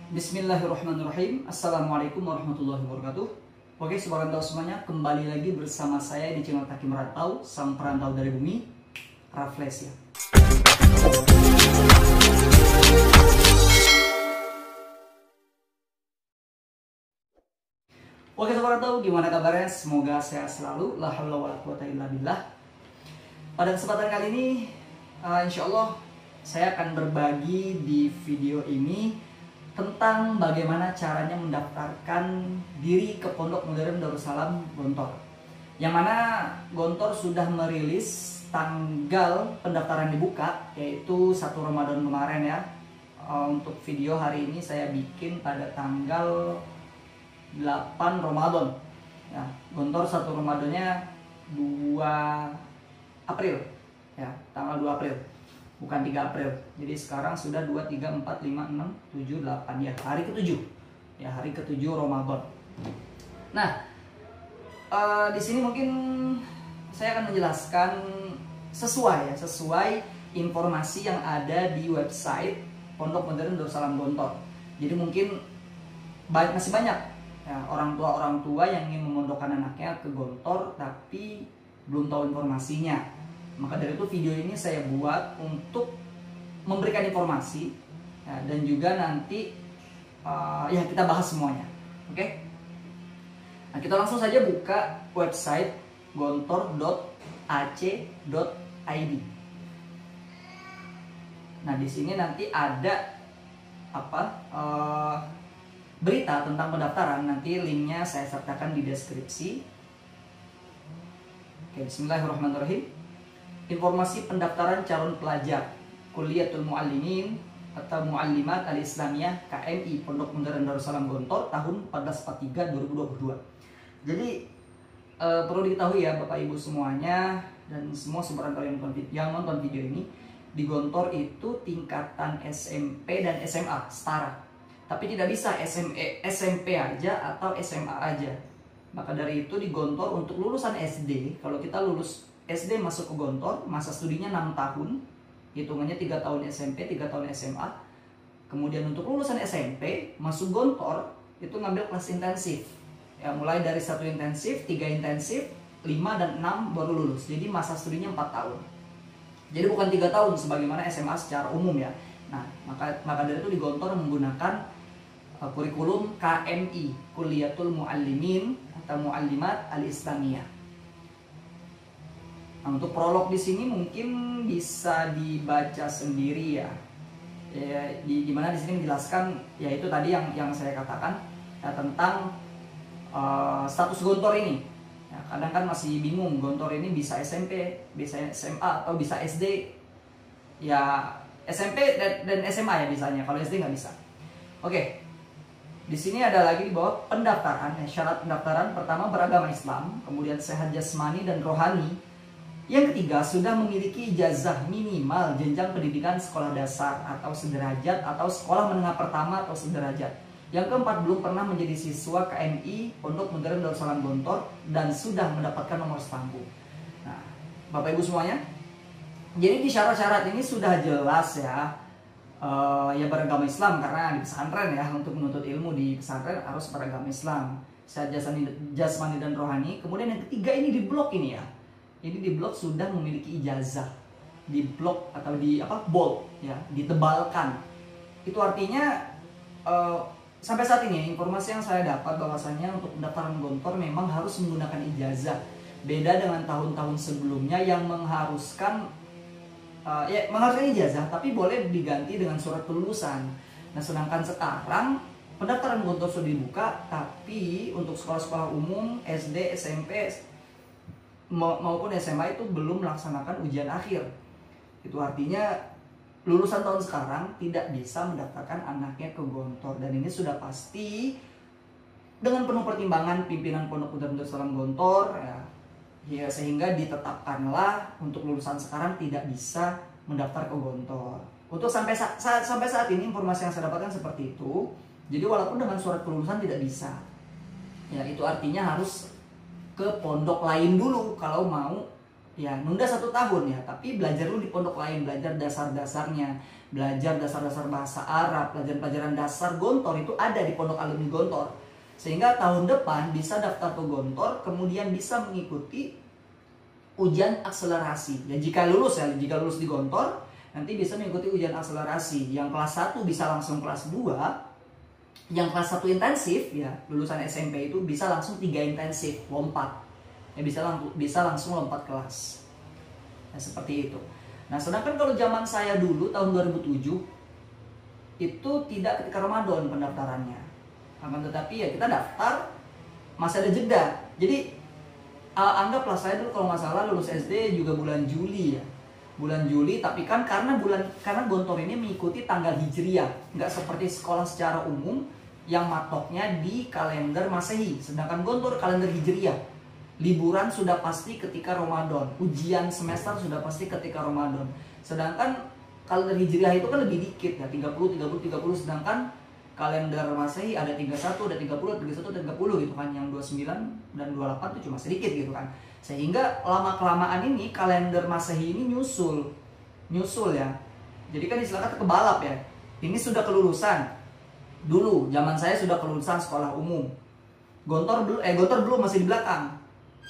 Bismillahirrahmanirrahim. Assalamualaikum warahmatullahi wabarakatuh. Oke, sobat rantau semuanya, kembali lagi bersama saya di channel Kaki Merantau, sang perantau dari bumi, Rafflesia. Oke sobat rantau, gimana kabarnya? Semoga sehat selalu. La haula wala quwata illa billah. Pada kesempatan kali ini, insya Allah saya akan berbagi di video ini tentang bagaimana caranya mendaftarkan diri ke Pondok Modern Darussalam Gontor. Yang mana Gontor sudah merilis tanggal pendaftaran dibuka, yaitu 1 Ramadan kemarin ya. Untuk video hari ini saya bikin pada tanggal 8 Ramadan. Ya, Gontor 1 Ramadannya 2 April. Ya, tanggal 2 April. Bukan 3 April. Jadi sekarang sudah 2, 3, 4, 5, 6, 7, 8. Ya, hari ke-7. Ya, hari ke-7 Ramadan. Nah, di sini mungkin saya akan menjelaskan sesuai informasi yang ada di website Pondok Modern Darussalam Gontor. Jadi mungkin masih banyak ya, orang tua yang ingin memondokkan anaknya ke Gontor tapi belum tahu informasinya. Maka dari itu video ini saya buat untuk memberikan informasi ya, dan juga nanti ya kita bahas semuanya. Oke? Nah, kita langsung saja buka website gontor.ac.id. Nah, di sini nanti ada berita tentang pendaftaran. Nanti linknya saya sertakan di deskripsi. Oke, bismillahirrahmanirrahim. Informasi pendaftaran calon pelajar Kuliatul Muallimin atau Muallimat Al-Islamiyah KMI Pondok Modern Darussalam Gontor tahun 1443 2022. Jadi perlu diketahui ya Bapak Ibu semuanya dan semua sobat rantau yang nonton video ini, di Gontor itu tingkatan SMP dan SMA setara. Tapi tidak bisa SMP aja atau SMA aja. Maka dari itu di Gontor untuk lulusan SD, kalau kita lulus SD masuk ke Gontor, masa studinya 6 tahun, hitungannya 3 tahun SMP, 3 tahun SMA. Kemudian untuk lulusan SMP, masuk Gontor, itu ngambil kelas intensif. Ya, mulai dari 1 intensif, 3 intensif, 5 dan 6 baru lulus. Jadi masa studinya 4 tahun. Jadi bukan 3 tahun sebagaimana SMA secara umum ya. Nah, maka dari itu di Gontor menggunakan kurikulum KMI, Kuliatul Muallimin atau Muallimat Al-Islamiyah. Nah, untuk prolog di sini mungkin bisa dibaca sendiri ya. Di mana di sini menjelaskan yaitu tadi yang saya katakan ya, tentang status Gontor ini. Ya, kadang kan masih bingung Gontor ini bisa SMP, bisa SMA atau bisa SD. Ya SMP dan SMA ya bisanya. Kalau SD nggak bisa. Oke. Di sini ada lagi di bawah pendaftaran. Ya, syarat pendaftaran pertama beragama Islam, kemudian sehat jasmani dan rohani. Yang ketiga, sudah memiliki ijazah minimal jenjang pendidikan sekolah dasar atau sederajat atau sekolah menengah pertama atau sederajat. Yang keempat, belum pernah menjadi siswa KMI Pondok Modern Darussalam Gontor dan sudah mendapatkan nomor stambul. Nah, Bapak Ibu semuanya, jadi di syarat-syarat ini sudah jelas ya, ya beragama Islam karena di pesantren ya, untuk menuntut ilmu di pesantren harus beragama Islam, sehat jasmani dan rohani. Kemudian yang ketiga ini di blok ini ya. Ini di blok sudah memiliki ijazah, di blok atau di bold ya, ditebalkan. Itu artinya sampai saat ini informasi yang saya dapat bahwasanya untuk pendaftaran Gontor memang harus menggunakan ijazah. Beda dengan tahun-tahun sebelumnya yang mengharuskan mengharuskan ijazah tapi boleh diganti dengan surat kelulusan. Nah, sedangkan sekarang pendaftaran Gontor sudah dibuka tapi untuk sekolah-sekolah umum SD, SMP maupun SMA itu belum melaksanakan ujian akhir. Itu artinya lulusan tahun sekarang tidak bisa mendaftarkan anaknya ke Gontor, dan ini sudah pasti dengan penuh pertimbangan pimpinan Pondok Modern Darussalam Gontor ya, sehingga ditetapkanlah untuk lulusan sekarang tidak bisa mendaftar ke Gontor. Untuk sampai saat ini informasi yang saya dapatkan seperti itu. Jadi walaupun dengan surat kelulusan tidak bisa. Ya, itu artinya harus ke pondok lain dulu kalau mau ya nunda 1 tahun ya, tapi belajar dulu di pondok lain, belajar dasar-dasarnya. belajar dasar-dasar bahasa Arab, pelajaran-pelajaran dasar Gontor itu ada di Pondok Alumni Gontor. Sehingga tahun depan bisa daftar ke Gontor, kemudian bisa mengikuti ujian akselerasi. Ya jika lulus di Gontor, nanti bisa mengikuti ujian akselerasi. Yang kelas 1 bisa langsung kelas 2, yang kelas 1 intensif ya, lulusan SMP itu bisa langsung 3 intensif, lompat. Ya bisa langsung lompat kelas. Nah, seperti itu. Nah, sedangkan kalau zaman saya dulu tahun 2007 itu tidak ketika Ramadan pendaftarannya. Akan tetapi ya kita daftar masih ada jeda. Jadi anggaplah saya dulu kalau nggak salah lulus SD juga bulan Juli ya. Bulan Juli, tapi kan karena Gontor ini mengikuti tanggal Hijriah, nggak seperti sekolah secara umum yang matoknya di kalender Masehi. Sedangkan Gontor kalender Hijriah. Liburan sudah pasti ketika Ramadan, ujian semester sudah pasti ketika Ramadan. Sedangkan kalender Hijriah itu kan lebih dikit ya, 30, sedangkan kalender Masehi ada 31, ada 30, 31, dan 30 gitu kan. Yang 29 dan 28 itu cuma sedikit gitu kan. Sehingga lama-kelamaan ini kalender Masehi ini nyusul ya. Jadi kan istilahnya kebalap ya. Ini sudah kelulusan. Dulu zaman saya sudah kelulusan sekolah umum. Gontor belum, masih di belakang.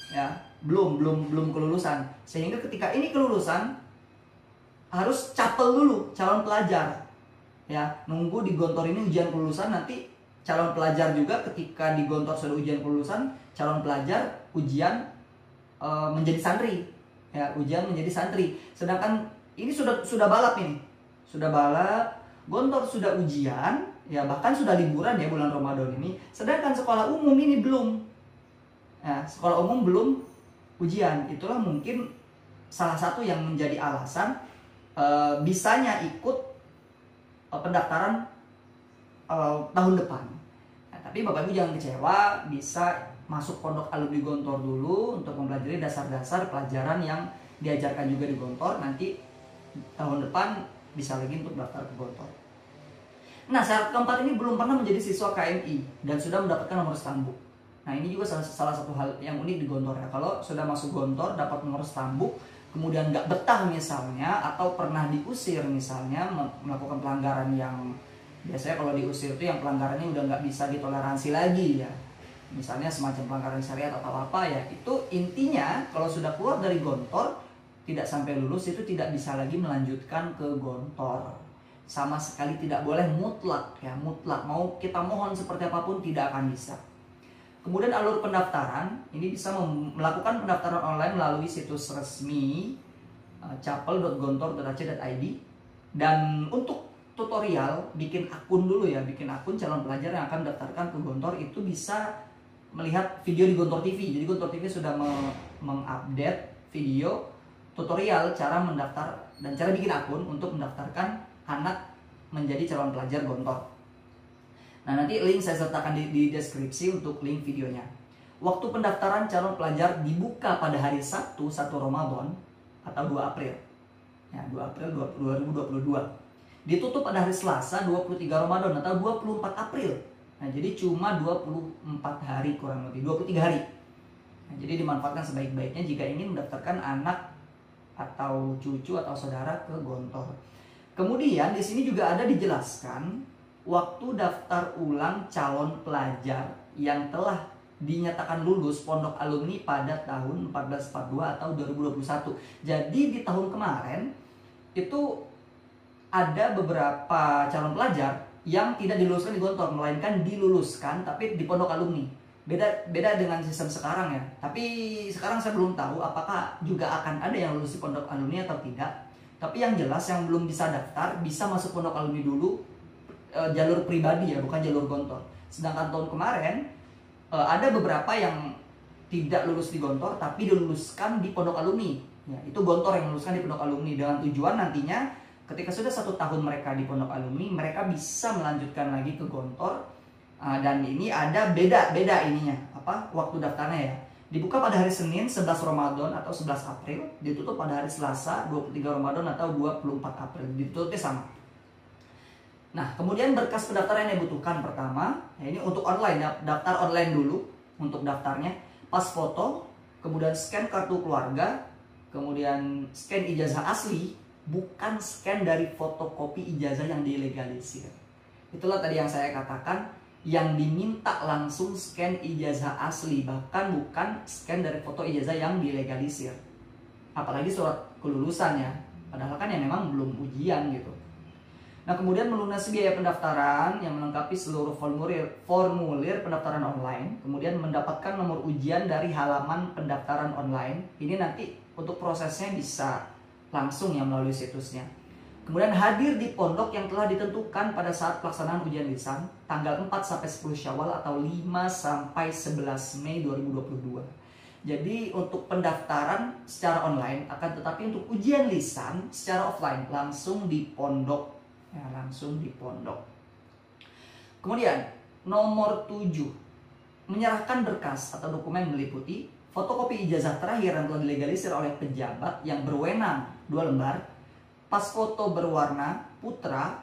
Ya, belum kelulusan. Sehingga ketika ini kelulusan harus capel dulu calon pelajar. Ya, nunggu di Gontor ini ujian kelulusan, nanti calon pelajar juga ketika di Gontor sudah ujian kelulusan, calon pelajar ujian menjadi santri. Ya, ujian menjadi santri. Sedangkan ini sudah balap ini. Sudah balap, Gontor sudah ujian, ya bahkan sudah liburan ya bulan Ramadan ini. Sedangkan sekolah umum ini belum. Nah, sekolah umum belum ujian. Itulah mungkin salah satu yang menjadi alasan bisanya ikut pendaftaran tahun depan. Nah, tapi Bapak Ibu jangan kecewa, bisa masuk Pondok Alumni Gontor dulu untuk mempelajari dasar-dasar pelajaran yang diajarkan juga di Gontor. Nanti tahun depan bisa lagi untuk daftar ke Gontor. Nah, syarat keempat ini belum pernah menjadi siswa KMI dan sudah mendapatkan nomor stambuk. Nah, ini juga salah satu hal yang unik di Gontor ya. Kalau sudah masuk Gontor dapat nomor stambuk, kemudian nggak betah misalnya, atau pernah diusir misalnya melakukan pelanggaran yang biasanya kalau diusir itu yang pelanggarannya udah nggak bisa ditoleransi lagi ya. Misalnya semacam pelanggaran syariat atau apa ya. Itu intinya kalau sudah keluar dari Gontor tidak sampai lulus itu tidak bisa lagi melanjutkan ke Gontor. Sama sekali tidak boleh mutlak ya, mutlak. Mau kita mohon seperti apapun tidak akan bisa. Kemudian alur pendaftaran, ini bisa melakukan pendaftaran online melalui situs resmi capel.gontor.ac.id. Dan untuk tutorial, bikin akun dulu ya, bikin akun calon pelajar yang akan mendaftarkan ke Gontor itu bisa melihat video di Gontor TV. Jadi Gontor TV sudah mengupdate video tutorial cara mendaftar dan cara bikin akun untuk mendaftarkan anak menjadi calon pelajar Gontor. Nah, nanti link saya sertakan di deskripsi untuk link videonya. Waktu pendaftaran calon pelajar dibuka pada hari Sabtu 1 Ramadan atau 2 April. Ya, 2 April 2022. Ditutup pada hari Selasa 23 Ramadan atau 24 April. Nah, jadi cuma 24 hari kurang lebih, 23 hari. Nah, jadi dimanfaatkan sebaik-baiknya jika ingin mendaftarkan anak atau cucu atau saudara ke Gontor. Kemudian di sini juga ada dijelaskan waktu daftar ulang calon pelajar yang telah dinyatakan lulus Pondok Alumni pada tahun 1442 atau 2021. Jadi di tahun kemarin itu ada beberapa calon pelajar yang tidak diluluskan di Gontor, melainkan diluluskan tapi di Pondok Alumni. Beda dengan sistem sekarang ya. Tapi sekarang saya belum tahu apakah juga akan ada yang lulus di Pondok Alumni atau tidak. Tapi yang jelas yang belum bisa daftar bisa masuk Pondok Alumni dulu, jalur pribadi ya, bukan jalur Gontor. Sedangkan tahun kemarin ada beberapa yang tidak lulus di Gontor tapi diluluskan di Pondok Alumni. Ya, itu Gontor yang meluluskan di Pondok Alumni dengan tujuan nantinya ketika sudah 1 tahun mereka di Pondok Alumni, mereka bisa melanjutkan lagi ke Gontor. Dan ini ada beda ininya, waktu daftarnya ya. Dibuka pada hari Senin 11 Ramadan atau 11 April, ditutup pada hari Selasa 23 Ramadan atau 24 April. Ditutupnya sama. Nah, kemudian berkas pendaftaran yang dibutuhkan pertama, ya ini untuk online ya, daftar online dulu untuk daftarnya, pas foto, kemudian scan kartu keluarga, kemudian scan ijazah asli, bukan scan dari fotokopi ijazah yang dilegalisir. Itulah tadi yang saya katakan, yang diminta langsung scan ijazah asli, bahkan bukan scan dari foto ijazah yang dilegalisir. Apalagi surat kelulusan ya, padahal kan ya memang belum ujian gitu. Nah, kemudian melunasi biaya pendaftaran yang melengkapi seluruh formulir pendaftaran online, kemudian mendapatkan nomor ujian dari halaman pendaftaran online. Ini nanti untuk prosesnya bisa langsung ya melalui situsnya. Kemudian hadir di pondok yang telah ditentukan pada saat pelaksanaan ujian lisan tanggal 4 sampai 10 Syawal atau 5 sampai 11 Mei 2022. Jadi untuk pendaftaran secara online akan tetapi untuk ujian lisan secara offline langsung di pondok. Ya, langsung di pondok. Kemudian nomor 7, menyerahkan berkas atau dokumen meliputi fotokopi ijazah terakhir yang telah dilegalisir oleh pejabat yang berwenang 2 lembar, pas foto berwarna putra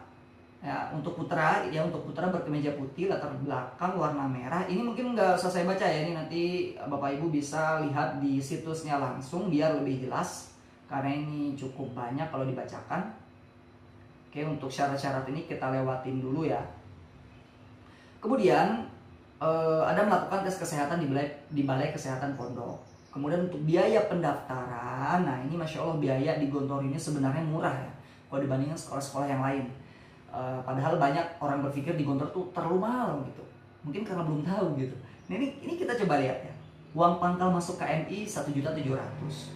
ya, untuk putra berkemeja putih, latar belakang warna merah. Ini mungkin nggak usah saya baca ya, ini nanti Bapak Ibu bisa lihat di situsnya langsung biar lebih jelas karena ini cukup banyak kalau dibacakan. Oke, untuk syarat-syarat ini kita lewatin dulu ya. Kemudian ada melakukan tes kesehatan di balai kesehatan pondok. Kemudian untuk biaya pendaftaran, nah ini Masya Allah biaya di Gontor ini sebenarnya murah ya kalau dibandingkan sekolah-sekolah yang lain. Padahal banyak orang berpikir di Gontor tuh terlalu mahal gitu. Mungkin karena belum tahu gitu. Nah ini kita coba lihat ya. Uang pangkal masuk KMI 1.700.000.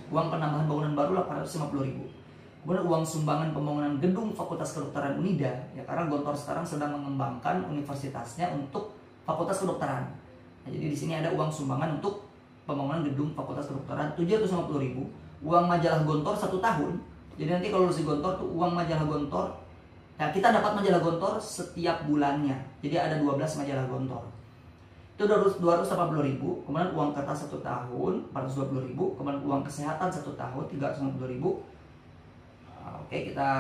Uang penambahan bangunan baru 850.000. Kemudian uang sumbangan pembangunan gedung Fakultas Kedokteran Unida ya, karena Gontor sekarang sedang mengembangkan universitasnya untuk Fakultas Kedokteran. Nah, jadi di sini ada uang sumbangan untuk pembangunan gedung Fakultas Kedokteran 750.000. Uang majalah Gontor 1 tahun. Jadi nanti kalau lulus di Gontor tuh uang majalah Gontor, ya kita dapat majalah Gontor setiap bulannya. Jadi ada 12 majalah Gontor. Itu 280.000. Kemudian uang kertas 1 tahun 420.000. Kemudian uang kesehatan 1 tahun 350.000. Oke, kita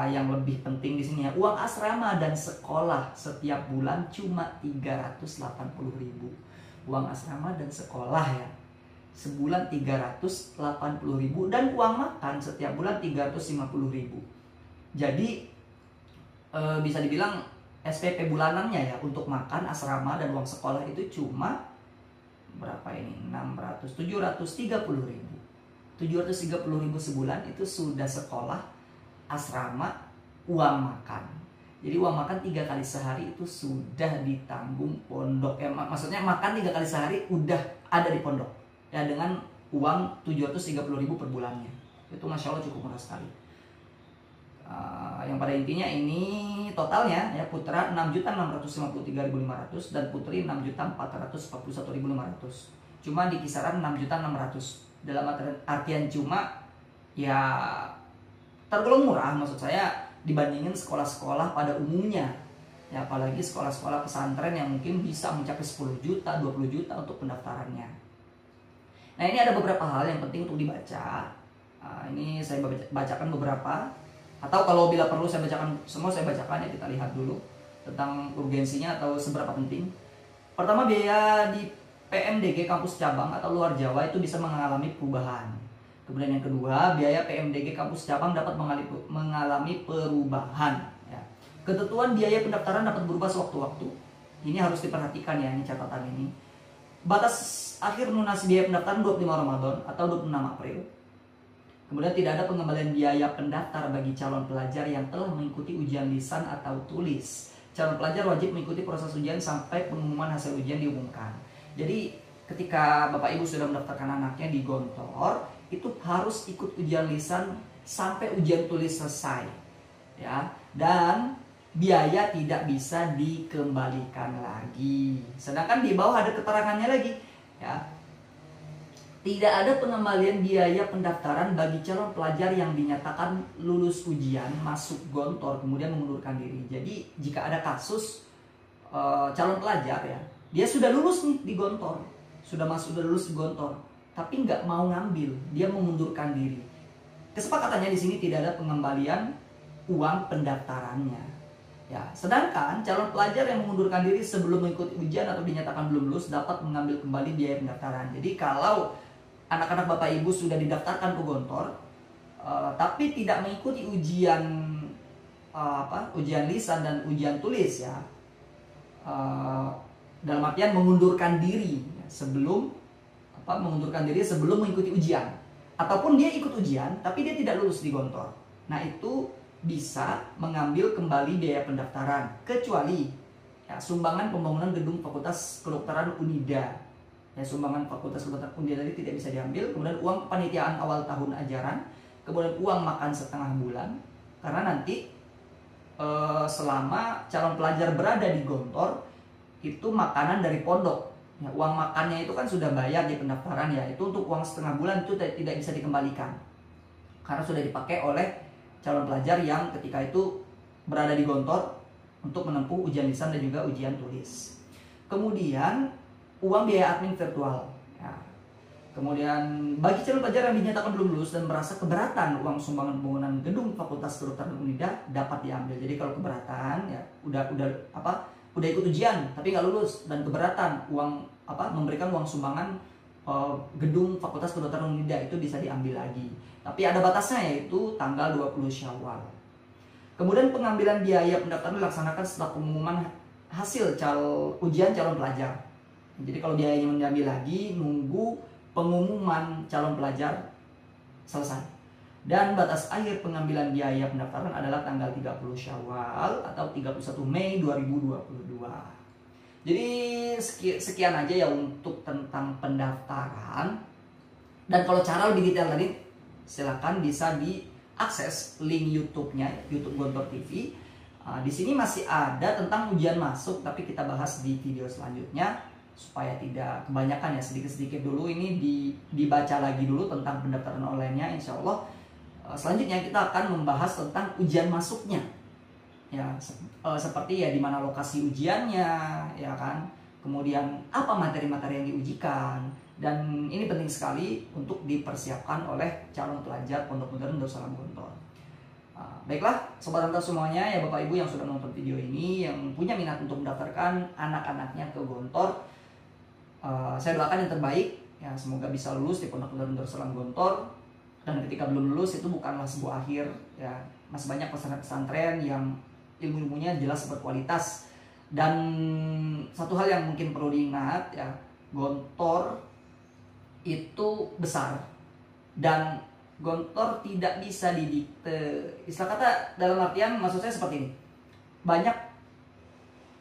yang lebih penting di sini ya, uang asrama dan sekolah setiap bulan cuma 380.000. Uang asrama dan sekolah ya, sebulan 380.000, dan uang makan setiap bulan 350.000. Jadi bisa dibilang SPP bulanannya ya untuk makan, asrama dan uang sekolah itu cuma berapa ini? 730.000 sebulan, itu sudah sekolah, asrama, uang makan. Jadi uang makan 3 kali sehari itu sudah ditanggung pondok ya, maksudnya makan 3 kali sehari udah ada di pondok ya, dengan uang 730.000 per bulannya. Itu Masya Allah cukup murah sekali. Yang pada intinya ini totalnya ya, putra 6.653.500 dan putri 6.441.500. Cuma di kisaran 6.600.000. Dalam artian cuma ya tergolong murah, maksud saya dibandingin sekolah-sekolah pada umumnya ya, apalagi sekolah-sekolah pesantren yang mungkin bisa mencapai 10 juta, 20 juta untuk pendaftarannya. Nah, ini ada beberapa hal yang penting untuk dibaca. Ini saya bacakan beberapa, atau kalau bila perlu saya bacakan semua, saya bacakan ya, kita lihat dulu tentang urgensinya atau seberapa penting. Pertama, biaya di PMDG kampus cabang atau luar Jawa itu bisa mengalami perubahan. Kemudian yang kedua, biaya PMDG kampus cabang dapat mengalami perubahan ya. Ketentuan biaya pendaftaran dapat berubah sewaktu-waktu. Ini harus diperhatikan ya, ini catatan ini. Batas akhir lunasi biaya pendaftaran 25 Ramadan atau 26 April. Kemudian tidak ada pengembalian biaya pendaftar bagi calon pelajar yang telah mengikuti ujian lisan atau tulis. Calon pelajar wajib mengikuti proses ujian sampai pengumuman hasil ujian diumumkan. Jadi ketika Bapak Ibu sudah mendaftarkan anaknya di Gontor, itu harus ikut ujian lisan sampai ujian tulis selesai ya, dan biaya tidak bisa dikembalikan lagi. Sedangkan di bawah ada keterangannya lagi ya, tidak ada pengembalian biaya pendaftaran bagi calon pelajar yang dinyatakan lulus ujian masuk Gontor kemudian mengundurkan diri. Jadi jika ada kasus calon pelajar ya, dia sudah lulus nih di Gontor, sudah lulus di Gontor, tapi nggak mau ngambil, dia mengundurkan diri. Kesepakatannya di sini tidak ada pengembalian uang pendaftarannya. Ya, sedangkan calon pelajar yang mengundurkan diri sebelum mengikuti ujian atau dinyatakan belum lulus dapat mengambil kembali biaya pendaftaran. Jadi kalau anak-anak Bapak Ibu sudah didaftarkan ke Gontor, tapi tidak mengikuti ujian ujian lisan dan ujian tulis ya, dalam artian mengundurkan diri sebelum mengikuti ujian, ataupun dia ikut ujian tapi dia tidak lulus di Gontor. Nah itu bisa mengambil kembali biaya pendaftaran, kecuali ya, sumbangan pembangunan gedung Fakultas Kedokteran Unida. Ya, sumbangan Fakultas Kedokteran Unida tadi tidak bisa diambil. Kemudian uang kepanitiaan awal tahun ajaran, kemudian uang makan setengah bulan. Karena nanti selama calon pelajar berada di Gontor itu makanan dari pondok. Ya, uang makannya itu kan sudah bayar di pendaftaran ya. Itu untuk uang setengah bulan itu tidak bisa dikembalikan karena sudah dipakai oleh calon pelajar yang ketika itu berada di Gontor untuk menempuh ujian lisan dan juga ujian tulis. Kemudian uang biaya admin virtual. Ya. Kemudian bagi calon pelajar yang dinyatakan belum lulus dan merasa keberatan uang sumbangan pembangunan gedung Fakultas Kedokteran Unida dapat diambil. Jadi kalau keberatan ya udah ikut ujian tapi nggak lulus dan keberatan memberikan uang sumbangan gedung Fakultas Kedokteran Unida itu bisa diambil lagi. Tapi ada batasnya yaitu tanggal 20 Syawal. Kemudian pengambilan biaya pendaftaran dilaksanakan setelah pengumuman hasil ujian calon pelajar. Jadi kalau biayanya diambil lagi nunggu pengumuman calon pelajar selesai. Dan batas akhir pengambilan biaya pendaftaran adalah tanggal 30 Syawal atau 31 Mei 2022. Jadi sekian aja ya untuk tentang pendaftaran. Dan kalau cara lebih detail tadi silakan bisa diakses link YouTube-nya, YouTube Gontor TV. Di sini masih ada tentang ujian masuk, tapi kita bahas di video selanjutnya supaya tidak kebanyakan ya, sedikit-sedikit dulu ini dibaca lagi dulu tentang pendaftaran online-nya. Insya Allah selanjutnya kita akan membahas tentang ujian masuknya. Ya, seperti ya di mana lokasi ujiannya, ya kan. Kemudian apa materi-materi yang diujikan. Dan ini penting sekali untuk dipersiapkan oleh calon pelajar Pondok Modern Darussalam Gontor. Baiklah, sobat Anta semuanya ya, Bapak Ibu yang sudah menonton video ini, yang punya minat untuk mendaftarkan anak-anaknya ke Gontor, saya doakan yang terbaik ya, semoga bisa lulus di Pondok Modern Darussalam Gontor. Dan ketika belum lulus itu bukanlah sebuah akhir ya, masih banyak pesantren yang ilmu-ilmunya jelas berkualitas. Dan satu hal yang mungkin perlu diingat ya, Gontor itu besar dan Gontor tidak bisa didikte. Istilah kata dalam artian maksud saya seperti ini. Banyak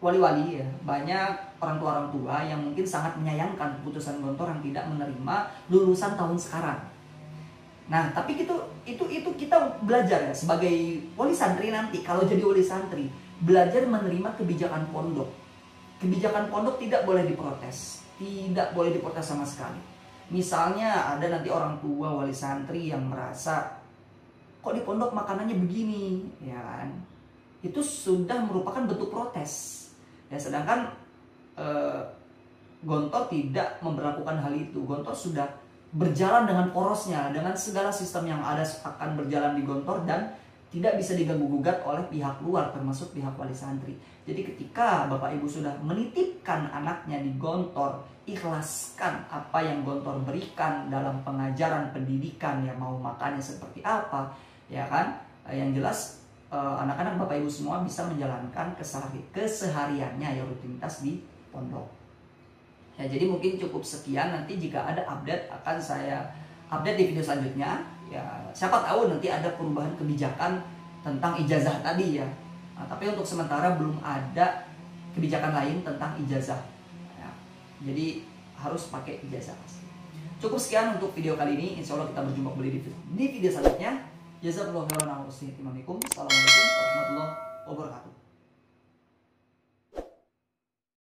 wali-wali ya, banyak orang tua yang mungkin sangat menyayangkan keputusan Gontor yang tidak menerima lulusan tahun sekarang. Nah, tapi itu kita belajar ya sebagai wali santri nanti, kalau jadi wali santri, belajar menerima kebijakan pondok. Kebijakan pondok tidak boleh diprotes, tidak boleh diprotes sama sekali. Misalnya ada nanti orang tua wali santri yang merasa kok di pondok makanannya begini, ya kan? Itu sudah merupakan bentuk protes. Ya, sedangkan Gontor tidak memberlakukan hal itu. Gontor sudah berjalan dengan porosnya, dengan segala sistem yang ada akan berjalan di Gontor dan tidak bisa diganggu-gugat oleh pihak luar termasuk pihak wali santri. Jadi ketika Bapak Ibu sudah menitipkan anaknya di Gontor, ikhlaskan apa yang Gontor berikan dalam pengajaran pendidikan ya, mau makannya seperti apa ya kan. Yang jelas anak-anak Bapak Ibu semua bisa menjalankan kesehariannya ya, rutinitas di pondok. Ya, jadi mungkin cukup sekian, nanti jika ada update akan saya update di video selanjutnya. Ya, siapa tahu nanti ada perubahan kebijakan tentang ijazah tadi ya. Nah, tapi untuk sementara belum ada kebijakan lain tentang ijazah. Ya, jadi harus pakai ijazah. Cukup sekian untuk video kali ini. Insya Allah kita berjumpa kembali di video selanjutnya. Jazakallahu khairan. Assalamualaikum warahmatullahi wabarakatuh.